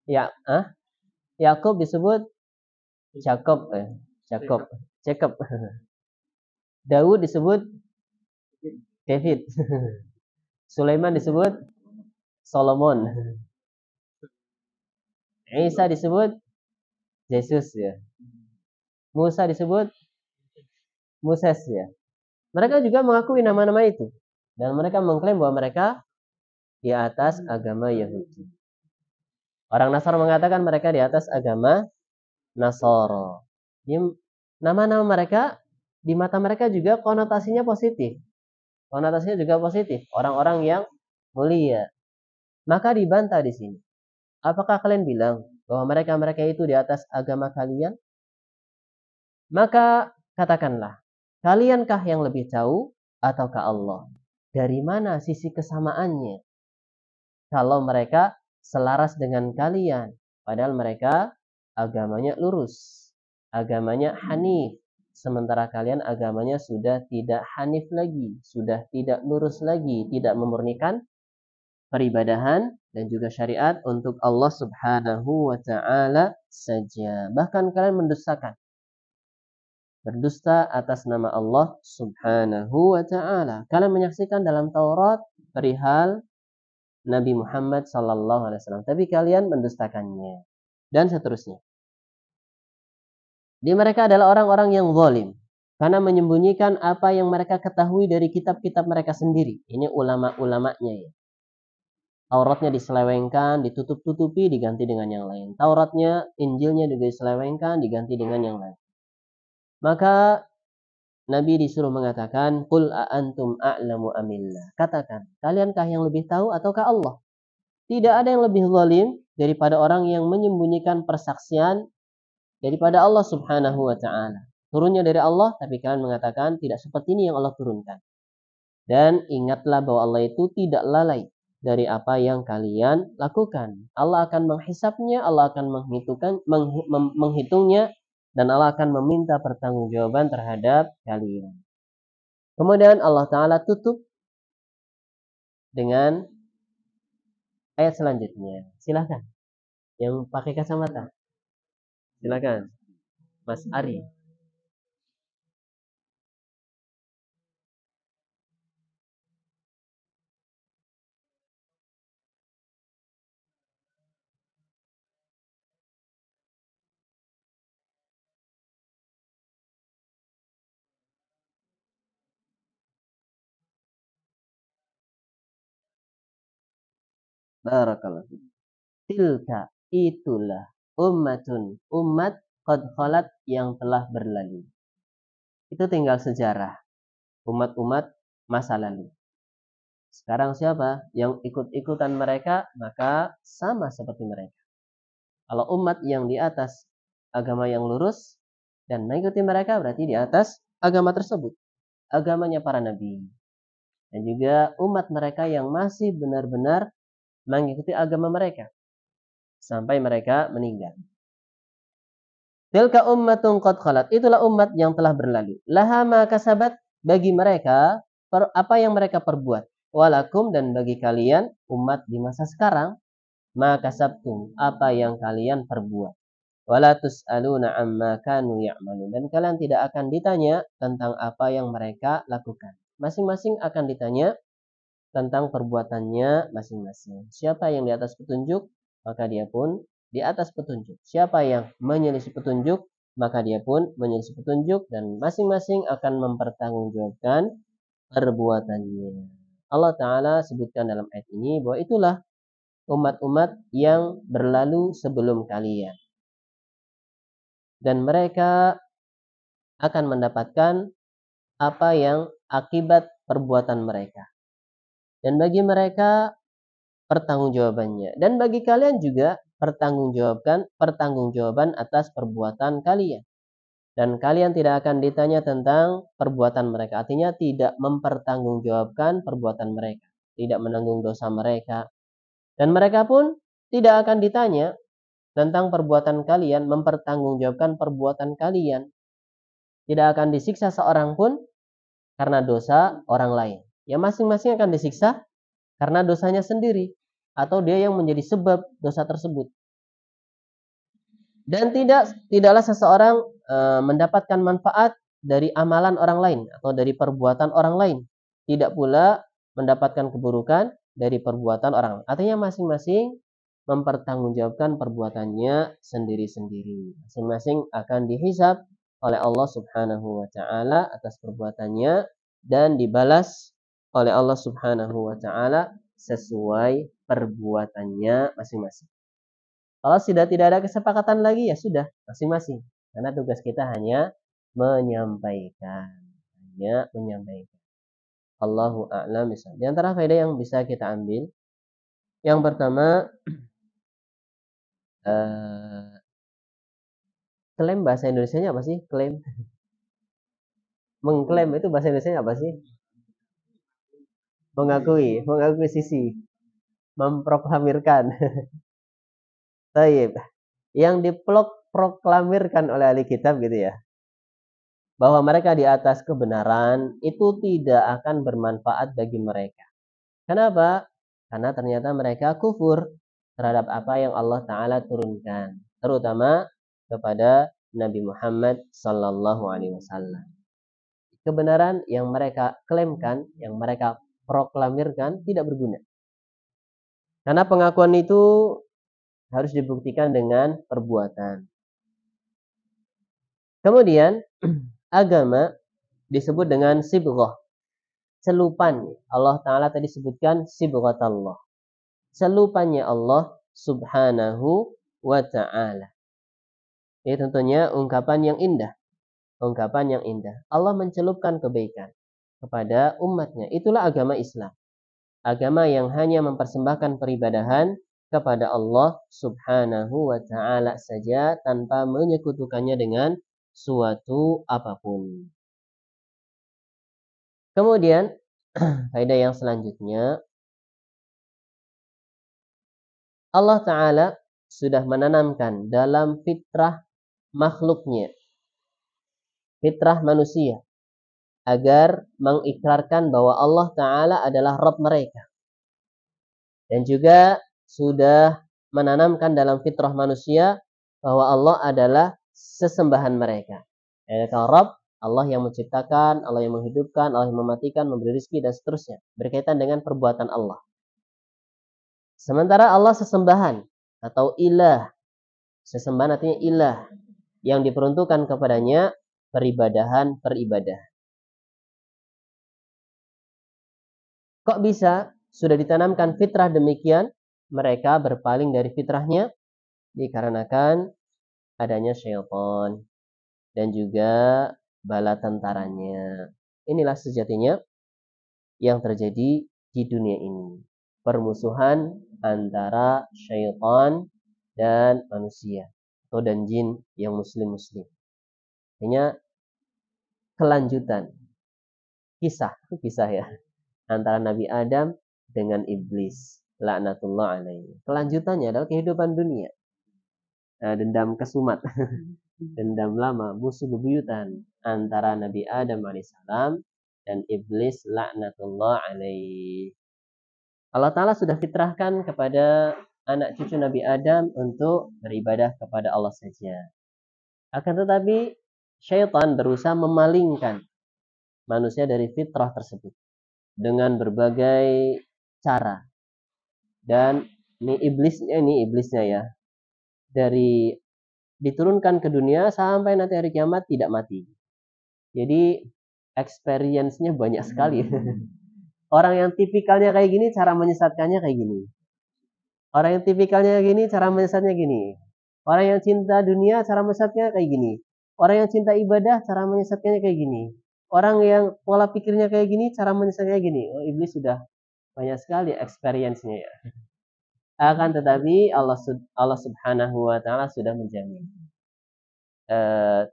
Ya, Yakub disebut Jacob. Daud disebut David. Sulaiman disebut Solomon. Isa disebut Yesus ya. Musa disebut Moses ya. Mereka juga mengakui nama-nama itu dan mereka mengklaim bahwa mereka di atas agama Yahudi. Orang Nasara mengatakan mereka di atas agama Nasara. Nama-nama mereka di mata mereka juga konotasinya positif. Konotasinya juga positif. Orang-orang yang mulia. Maka dibantah di sini. Apakah kalian bilang bahwa mereka-mereka itu di atas agama kalian, maka katakanlah, kaliankah yang lebih tahu ataukah Allah? Dari mana sisi kesamaannya? Kalau mereka selaras dengan kalian, padahal mereka agamanya lurus, agamanya hanif, sementara kalian agamanya sudah tidak hanif lagi, sudah tidak lurus lagi, tidak memurnikan peribadahan dan juga syariat untuk Allah Subhanahu wa taala saja. Bahkan kalian mendustakan, berdusta atas nama Allah Subhanahu wa taala. Kalian menyaksikan dalam Taurat perihal Nabi Muhammad sallallahu alaihi wasallam, tapi kalian mendustakannya dan seterusnya. Di mereka adalah orang-orang yang zalim karena menyembunyikan apa yang mereka ketahui dari kitab-kitab mereka sendiri. Ini ulama-ulamanya ya. Tauratnya diselewengkan, ditutup-tutupi, diganti dengan yang lain. Tauratnya, Injilnya juga diselewengkan, diganti dengan yang lain. Maka Nabi disuruh mengatakan, "Qul a'antum a'lamu amillah." Katakan, kaliankah yang lebih tahu ataukah Allah? Tidak ada yang lebih zalim daripada orang yang menyembunyikan persaksian daripada Allah Subhanahu wa taala. Turunnya dari Allah, tapi kalian mengatakan tidak seperti ini yang Allah turunkan. Dan ingatlah bahwa Allah itu tidak lalai dari apa yang kalian lakukan. Allah akan menghisapnya, Allah akan menghitungnya, dan Allah akan meminta pertanggungjawaban terhadap kalian. Kemudian Allah Ta'ala tutup dengan ayat selanjutnya. Silahkan. Yang pakai kacamata. Silahkan. Mas Ari. Barakallah. Tilka, itulah ummatun, umat qad khalat yang telah berlalu. Itu tinggal sejarah umat-umat masa lalu. Sekarang siapa yang ikut-ikutan mereka, maka sama seperti mereka. Kalau umat yang di atas agama yang lurus dan mengikuti mereka, berarti di atas agama tersebut, agamanya para nabi. Dan juga umat mereka yang masih benar-benar mengikuti agama mereka sampai mereka meninggal. Tilka ummatun qad khalat. Itulah umat yang telah berlalu. Laha ma kasabat, bagi mereka apa yang mereka perbuat. Walakum, dan bagi kalian umat di masa sekarang, ma kasabtum, apa yang kalian perbuat. Wala tus'aluna amma kanu ya'malun, dan kalian tidak akan ditanya tentang apa yang mereka lakukan. Masing-masing akan ditanya tentang perbuatannya masing-masing. Siapa yang di atas petunjuk, maka dia pun di atas petunjuk. Siapa yang menyelisih petunjuk, maka dia pun menyelisih petunjuk, dan masing-masing akan mempertanggungjawabkan perbuatannya. Allah Ta'ala sebutkan dalam ayat ini bahwa itulah umat-umat yang berlalu sebelum kalian. Dan mereka akan mendapatkan apa yang akibat perbuatan mereka. Dan bagi mereka pertanggungjawabannya. Dan bagi kalian juga pertanggungjawaban atas perbuatan kalian. Dan kalian tidak akan ditanya tentang perbuatan mereka. Artinya tidak mempertanggungjawabkan perbuatan mereka. Tidak menanggung dosa mereka. Dan mereka pun tidak akan ditanya tentang perbuatan kalian, mempertanggungjawabkan perbuatan kalian. Tidak akan disiksa seorang pun karena dosa orang lain. Ya, masing-masing akan disiksa karena dosanya sendiri, atau dia yang menjadi sebab dosa tersebut. Dan tidaklah seseorang mendapatkan manfaat dari amalan orang lain atau dari perbuatan orang lain. Tidak pula mendapatkan keburukan dari perbuatan orang lain. Artinya masing-masing mempertanggungjawabkan perbuatannya sendiri-sendiri. Masing-masing akan dihisab oleh Allah Subhanahu wa taala atas perbuatannya dan dibalas oleh Allah Subhanahu wa taala sesuai perbuatannya masing-masing. Kalau sudah tidak ada kesepakatan lagi, ya sudah masing-masing. Karena tugas kita hanya menyampaikan. Allahu a'lam bishawab. Di antara faedah yang bisa kita ambil, yang pertama, Klaim bahasa Indonesianya apa sih? Klaim. Mengklaim itu bahasa Indonesianya apa sih? Mengakui sisi, memproklamirkan. Taib. Yang diproklamirkan oleh ahli kitab gitu ya. Bahwa mereka di atas kebenaran itu tidak akan bermanfaat bagi mereka. Kenapa? Karena ternyata mereka kufur terhadap apa yang Allah Ta'ala turunkan. Terutama kepada Nabi Muhammad Sallallahu Alaihi Wasallam. Kebenaran yang mereka klaimkan, yang mereka proklamirkan tidak berguna. Karena pengakuan itu harus dibuktikan dengan perbuatan. Kemudian agama disebut dengan sibghah, celupan. Allah Ta'ala tadi sebutkan sibghatallah, celupannya Allah Subhanahu wa Ta'ala. Ini tentunya ungkapan yang indah. Ungkapan yang indah. Allah mencelupkan kebaikan kepada umatnya. Itulah agama Islam. Agama yang hanya mempersembahkan peribadahan kepada Allah Subhanahu wa Ta'ala saja tanpa menyekutukannya dengan suatu apapun. Kemudian faedah yang selanjutnya, Allah Ta'ala sudah menanamkan dalam fitrah makhluknya, fitrah manusia, agar mengikrarkan bahwa Allah Ta'ala adalah Rabb mereka. Dan juga sudah menanamkan dalam fitrah manusia bahwa Allah adalah sesembahan mereka. Yaitu Rabb, Allah yang menciptakan, Allah yang menghidupkan, Allah yang mematikan, memberi rezeki dan seterusnya. Berkaitan dengan perbuatan Allah. Sementara Allah sesembahan atau ilah. Sesembahan artinya ilah. Yang diperuntukkan kepadanya peribadahan. Kok bisa sudah ditanamkan fitrah demikian, mereka berpaling dari fitrahnya? Dikarenakan adanya syaitan dan juga bala tentaranya. Inilah sejatinya yang terjadi di dunia ini. Permusuhan antara syaitan dan manusia atau dan jin yang muslim-muslim. Hanya kelanjutan kisah ya antara Nabi Adam dengan iblis laknatullah alaihi. Kelanjutannya adalah kehidupan dunia. Dendam kesumat, dendam lama, musuh bebuyutan antara Nabi Adam alaihissalam dan iblis laknatullah alaihi. Allah Ta'ala sudah fitrahkan kepada anak cucu Nabi Adam untuk beribadah kepada Allah saja. Akan tetapi syaitan berusaha memalingkan manusia dari fitrah tersebut dengan berbagai cara. Dan ini iblisnya ya, dari diturunkan ke dunia sampai nanti hari kiamat tidak mati. Jadi experience-nya banyak sekali. Orang yang tipikalnya kayak gini, cara menyesatkannya kayak gini. Orang yang tipikalnya gini, cara menyesatnya gini. Orang yang cinta dunia, cara menyesatnya kayak gini. Orang yang cinta ibadah, cara menyesatkannya kayak gini. Orang yang pola pikirnya kayak gini, cara menyesatnya kayak gini. Oh, iblis sudah banyak sekali experience-nya ya. Akan tetapi Allah Subhanahu wa Ta'ala sudah menjamin.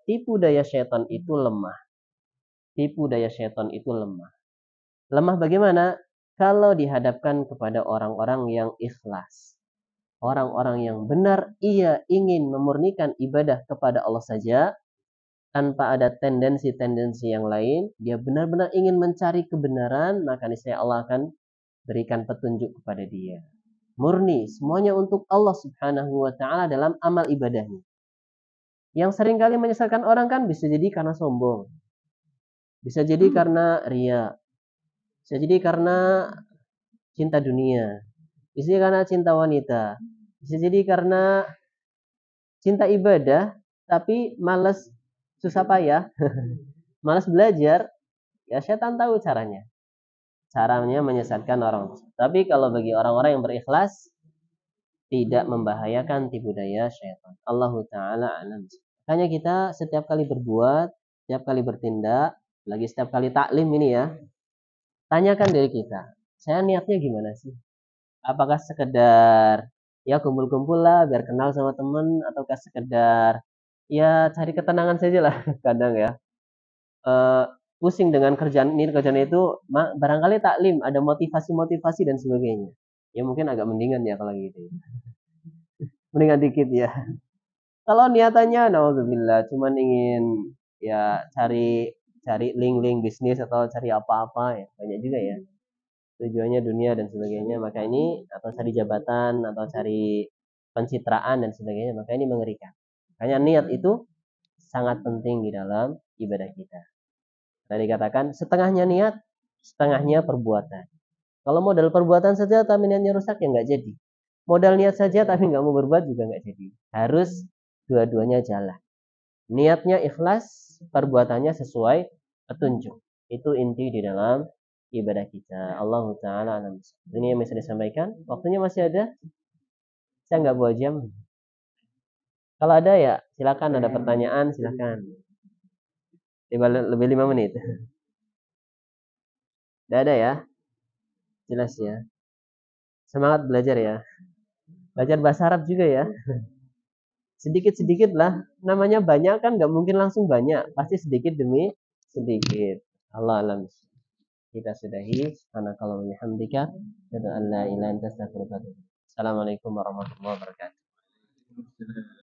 Tipu daya syaitan itu lemah. Tipu daya syaitan itu lemah. Lemah bagaimana? Kalau dihadapkan kepada orang-orang yang ikhlas. Orang-orang yang benar ia ingin memurnikan ibadah kepada Allah saja tanpa ada tendensi-tendensi yang lain, dia benar-benar ingin mencari kebenaran, maka niscaya Allah akan berikan petunjuk kepada dia. Murni, semuanya untuk Allah Subhanahu wa Ta'ala dalam amal ibadahnya. Yang seringkali menyesatkan orang kan bisa jadi karena sombong. Bisa jadi karena ria. Bisa jadi karena cinta dunia. Bisa jadi karena cinta wanita. Bisa jadi karena cinta ibadah, tapi malas susah payah, malas belajar. Ya setan tahu caranya. Caranya menyesatkan orang. Tapi kalau bagi orang-orang yang berikhlas, tidak membahayakan tipu daya syaitan. Allah Ta'ala alam. Makanya kita setiap kali berbuat, setiap kali bertindak, lagi setiap kali taklim ini ya, tanyakan diri kita, saya niatnya gimana sih? Apakah sekedar ya kumpul-kumpul lah biar kenal sama temen ataukah sekedar ya cari ketenangan saja lah kadang ya. Eh, Pusing dengan kerjaan itu barangkali taklim ada motivasi-motivasi dan sebagainya. Ya mungkin agak mendingan ya kalau gitu. Mendingan dikit ya. Kalau niatannya naudzubillah cuman ingin ya cari cari link-link bisnis atau cari apa-apa ya banyak juga ya tujuannya dunia dan sebagainya maka ini atau cari jabatan atau cari pencitraan dan sebagainya maka ini mengerikan. Makanya niat itu sangat penting di dalam ibadah kita. Tadi dikatakan setengahnya niat, setengahnya perbuatan. Kalau modal perbuatan saja tapi niatnya rusak ya nggak jadi. Modal niat saja tapi nggak mau berbuat juga nggak jadi. Harus dua-duanya jalan. Niatnya ikhlas, perbuatannya sesuai petunjuk. Itu inti di dalam ibadah kita. Allah Ta'ala alam. Ini yang bisa disampaikan. Waktunya masih ada. Saya nggak bawa jam. Kalau ada ya silakan ada pertanyaan silakan. Lebih 5 menit. Tidak ada ya? Jelas ya. Semangat belajar ya. Belajar bahasa Arab juga ya. Sedikit-sedikit lah. Namanya banyak kan nggak mungkin langsung banyak. Pasti sedikit demi sedikit. Allah alam. Kita sudahi. Subhanakallah wa bihamdika. Asyhadu an la ilaha illa anta astaghfiruka wa atubu ilaik. Assalamualaikum warahmatullahi wabarakatuh.